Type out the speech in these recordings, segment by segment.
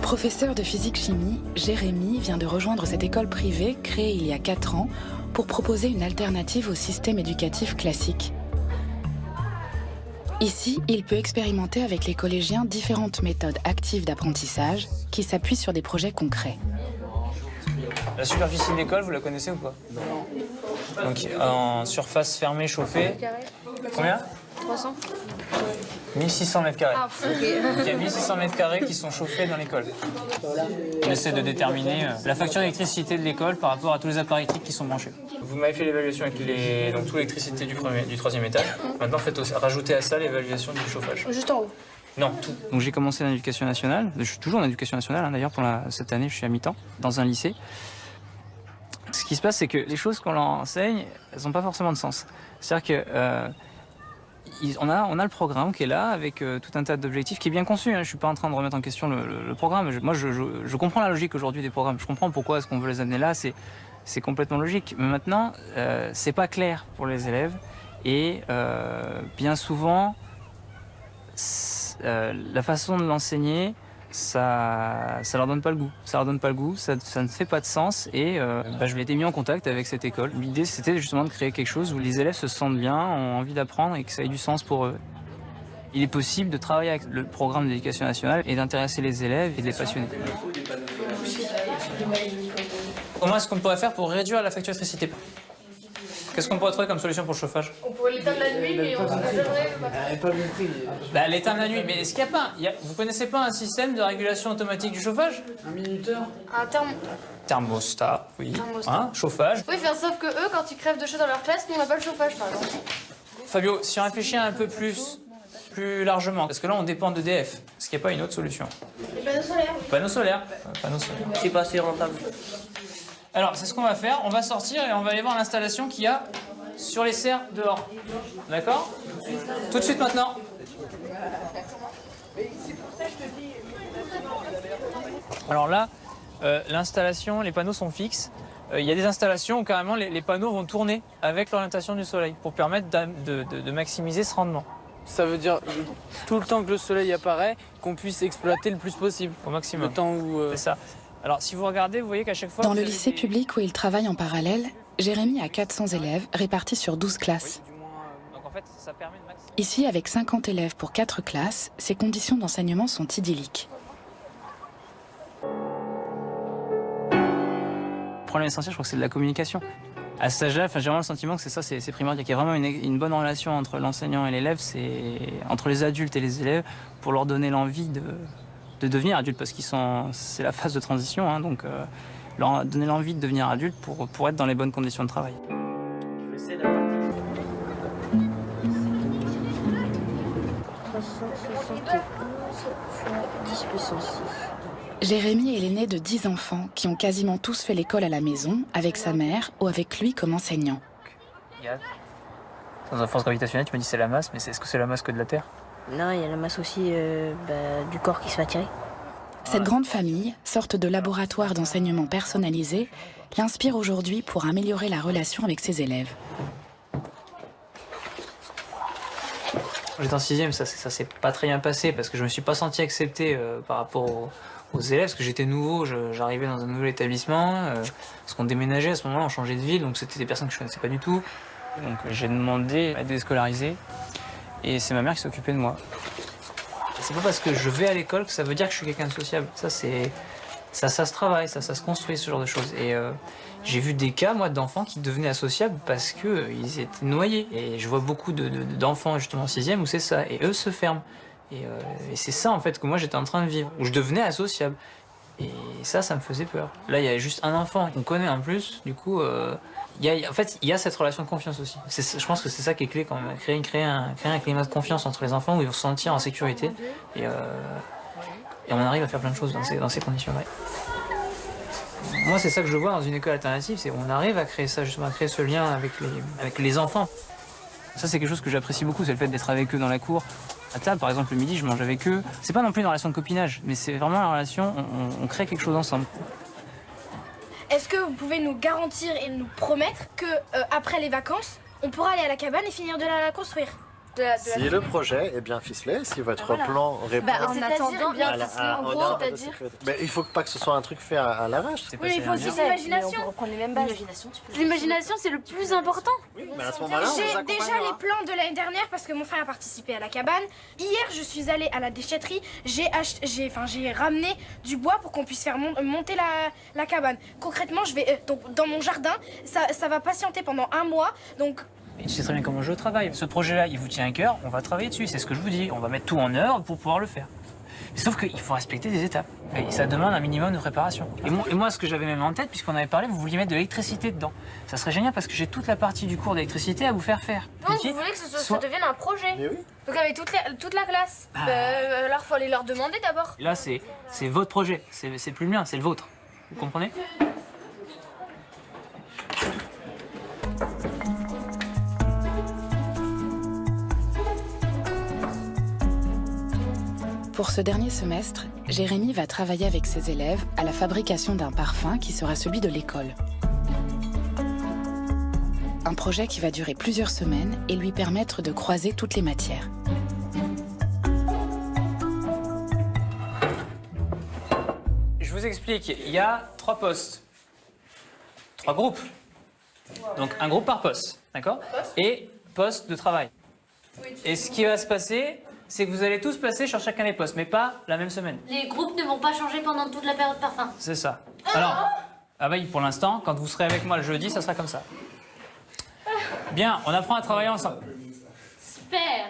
Professeur de physique-chimie, Jérémy vient de rejoindre cette école privée créée il y a 4 ans pour proposer une alternative au système éducatif classique. Ici, il peut expérimenter avec les collégiens différentes méthodes actives d'apprentissage qui s'appuient sur des projets concrets. La superficie de l'école, vous la connaissez ou pas? Non. Donc en surface fermée, chauffée. Combien? 300. 1600 mètres carrés. Ah, ok. Donc il y a 1600 mètres carrés qui sont chauffés dans l'école. On essaie de déterminer la facture d'électricité de l'école par rapport à tous les appareils électriques qui sont branchés. Vous m'avez fait l'évaluation avec donc toute l'électricité du 3e étage. Maintenant, rajoutez à ça l'évaluation du chauffage. Juste en haut. Non, tout. Donc j'ai commencé en éducation nationale. Je suis toujours en éducation nationale, d'ailleurs, cette année, je suis à mi-temps, dans un lycée. Ce qui se passe, c'est que les choses qu'on leur enseigne, elles n'ont pas forcément de sens. C'est-à-dire que on a le programme qui est là, avec tout un tas d'objectifs qui est bien conçu. Je ne suis pas en train de remettre en question le programme. Moi, je comprends la logique aujourd'hui des programmes. Je comprends pourquoi est-ce qu'on veut les amener là. C'est complètement logique. Mais maintenant, c'est pas clair pour les élèves. Et bien souvent, la façon de l'enseigner, ça leur donne pas le goût. Ça leur donne pas le goût, ça ne fait pas de sens. Et je m'ai été mis en contact avec cette école. L'idée, c'était justement de créer quelque chose où les élèves se sentent bien, ont envie d'apprendre et que ça ait du sens pour eux. Il est possible de travailler avec le programme d'éducation nationale et d'intéresser les élèves et de les passionner. Comment est-ce qu'on pourrait faire pour réduire la facture d'électricité? Qu'est-ce qu'on pourrait trouver comme solution pour le chauffage? On pourrait l'éteindre la nuit, mais on se donnerait le matin. L'éteindre la nuit, mais est-ce qu'il n'y a pas vous connaissez pas un système de régulation automatique du chauffage? Un minuteur? Un Thermostat, oui. Thermostat. Hein, chauffage. Oui, sauf que eux, quand ils crèvent de chaud dans leur classe, nous on n'a pas le chauffage, par exemple. Fabio, si on réfléchit un peu plus largement, parce que là on dépend d'EDF, est-ce qu'il n'y a pas une autre solution? Les panneaux solaires. Panneaux solaires. Panneaux solaires. C'est pas assez rentable. Alors, c'est ce qu'on va faire. On va sortir et on va aller voir l'installation qu'il y a sur les serres dehors. D'accord? Tout de suite maintenant. Alors là, l'installation, les panneaux sont fixes. Il y a des installations où carrément les panneaux vont tourner avec l'orientation du soleil pour permettre de maximiser ce rendement. Ça veut dire tout le temps que le soleil apparaît, qu'on puisse exploiter le plus possible. Au maximum. Le temps où... C'est ça. Alors, si vous regardez, vous voyez qu'à chaque fois... Dans le lycée public où il travaille en parallèle, Jérémy a 400 élèves répartis sur 12 classes. Donc, en fait, ça permet de maximiser... Ici, avec 50 élèves pour 4 classes, ces conditions d'enseignement sont idylliques. Le problème essentiel, je crois que c'est de la communication. À cet âge-là, j'ai vraiment le sentiment que c'est primordial, qu'il y a vraiment une bonne relation entre l'enseignant et l'élève, entre les adultes et les élèves, pour leur donner l'envie de devenir adulte, parce c'est la phase de transition, donc leur donner l'envie de devenir adulte pour être dans les bonnes conditions de travail. Jérémy est l'aîné de 10 enfants qui ont quasiment tous fait l'école à la maison, avec sa mère ou avec lui comme enseignant. Dans un force gravitationnelle, tu me dis c'est la masse, mais est-ce que c'est la masse que de la Terre? Non, il y a la masse aussi du corps qui se fait attirer. Cette grande famille, sorte de laboratoire d'enseignement personnalisé, l'inspire aujourd'hui pour améliorer la relation avec ses élèves. J'étais en 6e, ça s'est pas très bien passé parce que je me suis pas senti accepté par rapport aux élèves, parce que j'étais nouveau, j'arrivais dans un nouvel établissement, parce qu'on déménageait à ce moment-là, on changeait de ville, donc c'était des personnes que je connaissais pas du tout. Donc j'ai demandé à être déscolarisé et c'est ma mère qui s'occupait de moi. C'est pas parce que je vais à l'école que ça veut dire que je suis quelqu'un de sociable. Ça se travaille, ça se construit, ce genre de choses. Et j'ai vu des cas, moi, d'enfants qui devenaient associables parce qu'ils étaient noyés. Et je vois beaucoup d'enfants, justement, en 6e, où c'est ça. Et eux se ferment. Et c'est ça, en fait, que moi, j'étais en train de vivre. Où je devenais associable. Et ça me faisait peur. Là, il y a juste un enfant qu'on connaît en plus. Du coup, en fait, il y a cette relation de confiance aussi. Je pense que c'est ça qui est clé quand même. Créer un climat de confiance entre les enfants où ils vont se sentir en sécurité. Et on arrive à faire plein de choses dans ces conditions-là. Moi, c'est ça que je vois dans une école alternative, c'est qu'on arrive à créer ça, justement, à créer ce lien avec les enfants. Ça, c'est quelque chose que j'apprécie beaucoup, c'est le fait d'être avec eux dans la cour. À table, par exemple, le midi, je mange avec eux. C'est pas non plus une relation de copinage, mais c'est vraiment la relation, on crée quelque chose ensemble. Est-ce que vous pouvez nous garantir et nous promettre que après les vacances, on pourra aller à la cabane et finir de la construire? Si le projet est bien ficelé, si votre plan répond En attendant, bien ficelé, en gros, c'est-à-dire... Mais il faut pas que ce soit un truc fait à l'arrache. Oui, il faut aussi l'imagination. On peut reprendre les mêmes bases. L'imagination, c'est le plus important. Oui, mais à ce moment-là, on vous J'ai accompagnera. déjà les plans de l'année dernière parce que mon frère a participé à la cabane. Hier, je suis allée à la déchetterie. J'ai ramené du bois pour qu'on puisse faire monter la cabane. Concrètement, je vais donc dans mon jardin. Ça va patienter pendant 1 mois. Donc Je sais très bien comment je travaille. Ce projet-là, il vous tient à cœur, on va travailler dessus, c'est ce que je vous dis. On va mettre tout en œuvre pour pouvoir le faire. Mais sauf qu'il faut respecter des étapes. Et ça demande un minimum de préparation. Et moi, ce que j'avais même en tête, puisqu'on avait parlé, vous vouliez mettre de l'électricité dedans. Ça serait génial parce que j'ai toute la partie du cours d'électricité à vous faire faire. Donc vous voulez que ça devienne un projet. Mais oui. Donc avec toute la classe. Alors il faut aller leur demander d'abord. Et là, c'est votre projet. C'est plus le mien, c'est le vôtre. Vous comprenez? Pour ce dernier semestre, Jérémy va travailler avec ses élèves à la fabrication d'un parfum qui sera celui de l'école. Un projet qui va durer plusieurs semaines et lui permettre de croiser toutes les matières. Je vous explique, il y a 3 postes. 3 groupes. Donc un groupe par poste, d'accord? Et poste de travail. Et ce qui va se passer, c'est que vous allez tous passer sur chacun des postes, mais pas la même semaine. Les groupes ne vont pas changer pendant toute la période parfum. C'est ça. Alors, ah bah oui, pour l'instant, quand vous serez avec moi le jeudi, ça sera comme ça. Bien, on apprend à travailler ensemble. Super.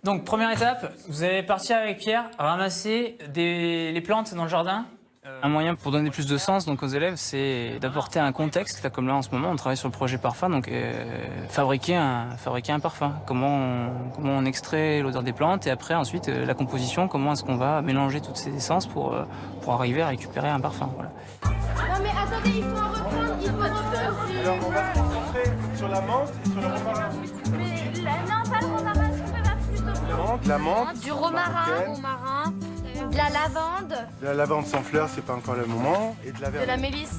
Donc, première étape, vous allez partir avec Pierre, ramasser les plantes dans le jardin. Un moyen pour donner plus de sens donc, aux élèves, c'est d'apporter un contexte. Là, comme là, en ce moment, on travaille sur le projet parfum, donc fabriquer un parfum. Comment on extrait l'odeur des plantes et après, ensuite, la composition, comment est-ce qu'on va mélanger toutes ces essences pour arriver à récupérer un parfum. Voilà. non mais attendez, il faut en reprendre. Alors, on va se concentrer sur la menthe et sur le romarin. Non, pas le romarin, est-ce qu'on peut faire plutôt La menthe, du romarin, de la lavande, de la lavande sans fleurs, c'est pas encore le moment, et de la de la verveine mélisse.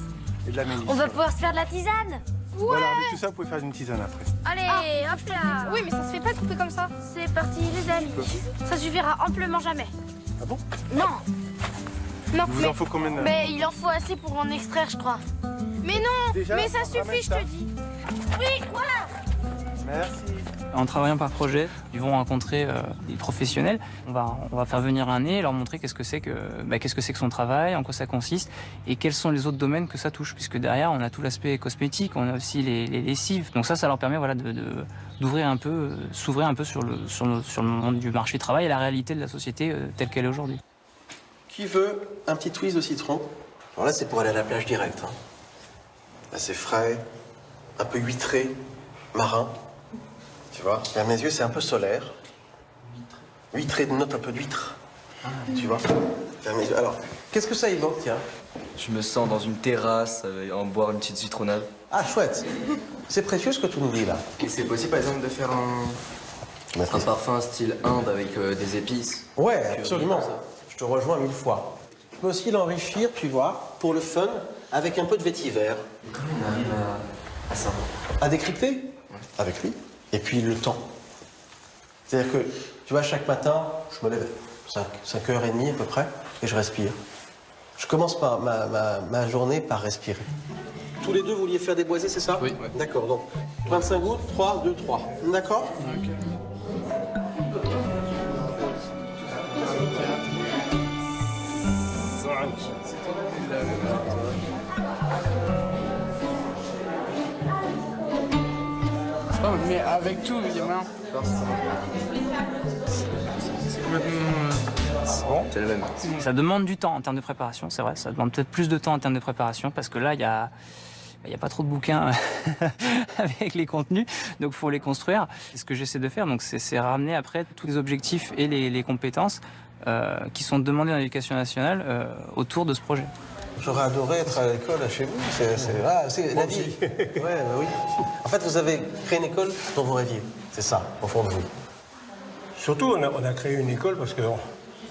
et de la mélisse. On va pouvoir se faire de la tisane. Voilà, avec tout ça, vous pouvez faire une tisane après. Allez, hop là. Oui, mais ça se fait pas couper comme ça. C'est parti les amis. Ça suffira amplement jamais. Ah bon? Non, Non, Il vous en faut combien de... mais il en faut assez pour en extraire, je crois. mais non, Déjà, mais ça on ramène suffit, je ça. te dis. Merci. En travaillant par projet, ils vont rencontrer des professionnels. On va faire venir un nez et leur montrer qu'est-ce que c'est que son travail, en quoi ça consiste et quels sont les autres domaines que ça touche. Puisque derrière, on a tout l'aspect cosmétique, on a aussi les lessives. Donc ça leur permet voilà, d'ouvrir un peu, s'ouvrir un peu sur le monde du marché du travail et la réalité de la société telle qu'elle est aujourd'hui. Qui veut un petit twist de citron? Alors là, c'est pour aller à la plage directe. Hein. Là, c'est frais, un peu huîtré, marin. Tu vois? Et à mes yeux, c'est un peu solaire. Huîtré note un peu d'huître. Tu vois? Et à mes yeux. Alors, qu'est-ce que ça évoque, tiens? Je me sens dans une terrasse, en boire une petite citronnade. Ah, chouette. C'est précieux ce que tu nous dis là. Et c'est possible, par exemple, de faire un parfum style Inde avec des épices? Ouais, absolument. Je te rejoins 1000 fois. Je peux aussi l'enrichir, tu vois, pour le fun, avec un peu de vétiver. Comment on arrive à ça? À décrypter? Avec lui. Et puis le temps. C'est-à-dire que, tu vois, chaque matin, je me lève 5h30 à peu près, et je respire. Je commence ma journée par respirer. Tous les deux, vous vouliez faire des boisés, c'est ça? Oui. D'accord, donc 25 gouttes, 3, 2, 3. D'accord? Ok. Oh, mais avec tout, il y a rien. C'est complètement... C'est le même. Ça demande du temps en termes de préparation, c'est vrai. Ça demande peut-être plus de temps en termes de préparation parce que là, il y a pas trop de bouquins avec les contenus, donc il faut les construire. C'est ce que j'essaie de faire, donc c'est ramener après tous les objectifs et les compétences qui sont demandées dans l'éducation nationale autour de ce projet. J'aurais adoré être à l'école chez vous. C'est la vie. Ouais, bah oui. En fait, vous avez créé une école dont vous rêviez. C'est ça, au fond de vous. Surtout, on a créé une école parce qu'on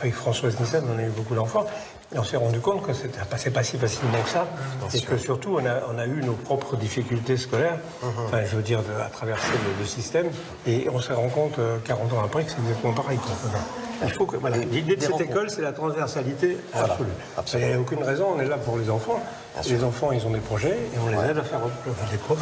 avec Françoise Nissen, on a eu beaucoup d'enfants, et on s'est rendu compte que c'est pas si facilement que ça, et que surtout on a eu nos propres difficultés scolaires, enfin je veux dire à traverser le système, et on s'est rendu compte 40 ans après que c'est exactement pareil. Il faut que l'idée de cette école, c'est la transversalité absolue. Il n'y a aucune raison, on est là pour les enfants. Les enfants, ils ont des projets, et on les aide à faire des profs.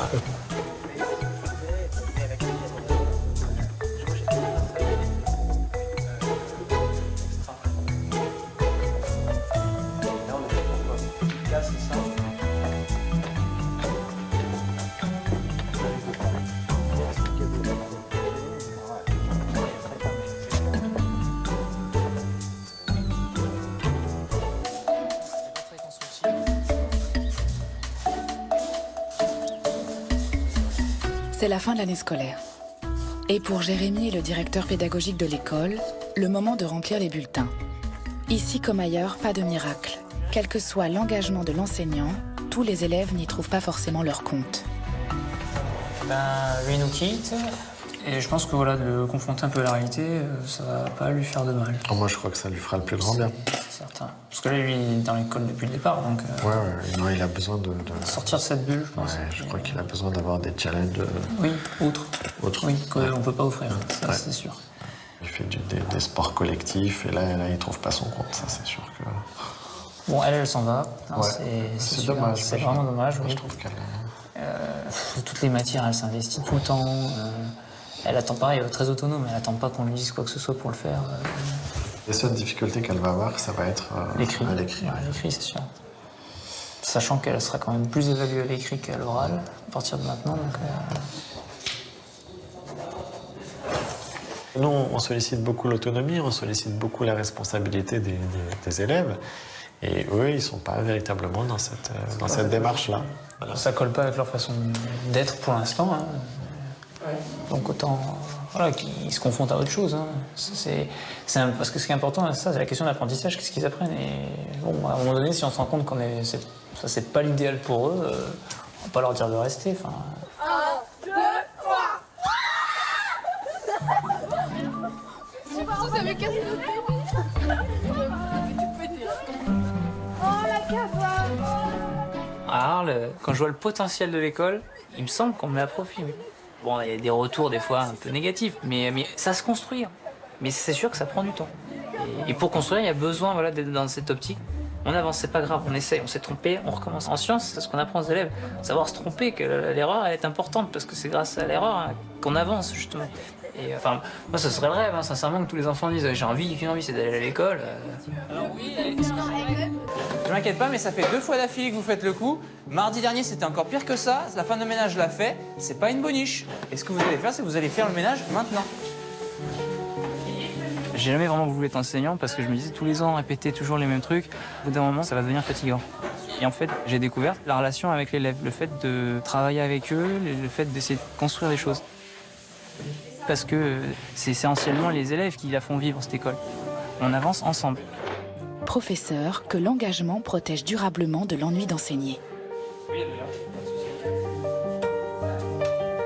C'est la fin de l'année scolaire. Et pour Jérémy et le directeur pédagogique de l'école, le moment de remplir les bulletins. Ici comme ailleurs, pas de miracle. Quel que soit l'engagement de l'enseignant, tous les élèves n'y trouvent pas forcément leur compte. Lui nous quitte, et je pense que voilà, de le confronter un peu à la réalité, ça va pas lui faire de mal. Oh, moi, je crois que ça lui fera le plus grand bien. Certain. Parce que là, lui, il est dans l'école depuis le départ, donc... non, il a besoin de... sortir de cette bulle, je pense. Je crois qu'il a besoin d'avoir des challenges... Oui, autres. Oui, qu'on peut pas offrir, ça, c'est sûr. Il fait des sports collectifs, et là, il trouve pas son compte, ça, c'est sûr que... Bon, elle s'en va. C'est dommage. C'est vraiment dommage, oui. Je trouve qu'elle... toutes les matières, elle s'investit tout le temps. Elle attend pareil, elle est très autonome, elle attend pas qu'on lui dise quoi que ce soit pour le faire. Les seules difficultés qu'elle va avoir, ça va être l'écrit. À l'écrit. L'écrit, c'est sûr. Sachant qu'elle sera quand même plus évaluée à l'écrit qu'à l'oral, à partir de maintenant. Donc, Nous, on sollicite beaucoup l'autonomie, on sollicite beaucoup la responsabilité des élèves. Et eux, ils ne sont pas véritablement dans cette démarche-là. Voilà. Ça colle pas avec leur façon d'être pour l'instant. Hein. Donc autant qu'ils se confrontent à autre chose. Hein. Parce que ce qui est important, c'est la question de l'apprentissage, qu'est-ce qu'ils apprennent. Et bon, à un moment donné, si on se rend compte ça c'est pas l'idéal pour eux, on va pas leur dire de rester. 1, 2, 3. Vous avez cassé le Oh la cabane. À Arles, quand je vois le potentiel de l'école, il me semble qu'on me met à profit. Oui. Bon, il y a des retours des fois un peu négatifs, mais ça se construit. Mais c'est sûr que ça prend du temps. Et pour construire, il y a besoin d'être dans cette optique. On avance, c'est pas grave, on essaie, on s'est trompé, on recommence. En science, c'est ce qu'on apprend aux élèves. Savoir se tromper, que l'erreur, elle est importante, parce que c'est grâce à l'erreur qu'on avance, justement. Et enfin, moi, ce serait le rêve, sincèrement, que tous les enfants disent « j'ai envie, c'est d'aller à l'école. » Alors oui, je m'inquiète pas, mais ça fait 2 fois d'affilée que vous faites le coup. Mardi dernier, c'était encore pire que ça. La femme de ménage l'a fait. C'est pas une boniche. Et ce que vous allez faire, c'est que vous allez faire le ménage maintenant. J'ai jamais vraiment voulu être enseignant parce que je me disais tous les ans répéter toujours les mêmes trucs. Au bout d'un moment, ça va devenir fatigant. Et en fait, j'ai découvert la relation avec l'élève, le fait de travailler avec eux, le fait d'essayer de construire des choses. Parce que c'est essentiellement les élèves qui la font vivre, cette école. On avance ensemble. Professeur, que l'engagement protège durablement de l'ennui d'enseigner. Oui, elle est là.